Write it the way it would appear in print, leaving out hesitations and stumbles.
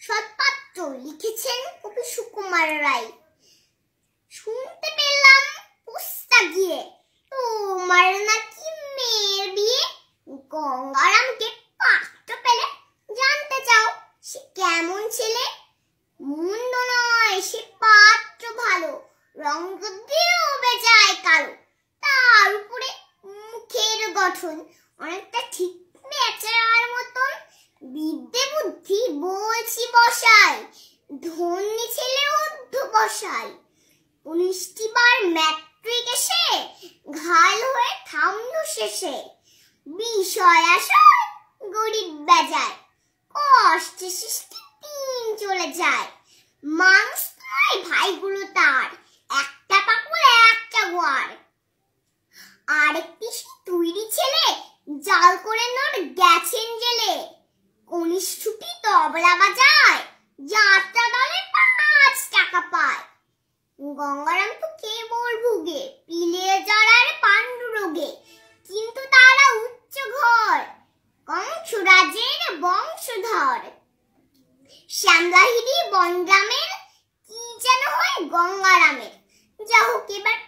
সৎপাত্র লিখেছেন কবি সুকুমার রায়। শুনতে পেলাম পোস্তা গিয়ে তোমার নাকি মেয়ের বিয়ে। গঙ্গারামকে পাত্র পেলে জানতে চাও সে কেমন ছেলে। মন্দ নয় সে পাত্র ভালো, রঙ দিয়েও বেজায় কালো। তার উপরে মুখের গঠন অনেকটা ঠিক বেচারার মতন। বিদ্যে বুদ্ধি বলছি বসাই, ধনী ছেলে অধ্যবসায়। 19টি বার ম্যাট্রিক এসে ঘাল হয়ে থামলো শেষে। বিষয় আশয় গরিব বেজায়, কষ্টে সৃষ্টি দিন চলে যায়। মানুষ নয় ভাইগুলো তার, একটা পাকুল একটা গোয়ার। আরেকটি সে তৈরি ছেলে জাল করে নোট গেছেন জেলে। কনিষ্ঠটি তবলা বাজায়, যাত্রা দলে 5 টাকা পায়। গঙ্গারাম তো কেবল ভুগে পিলে জড়ার পাণ্ডু রোগে, কিন্তু তারা উচ্চ ঘর কংসরাজের বংশধর। শ্যামলাহিড়ি বনগ্রামের কি যেন হয় গঙ্গারামের। যা হোক এবার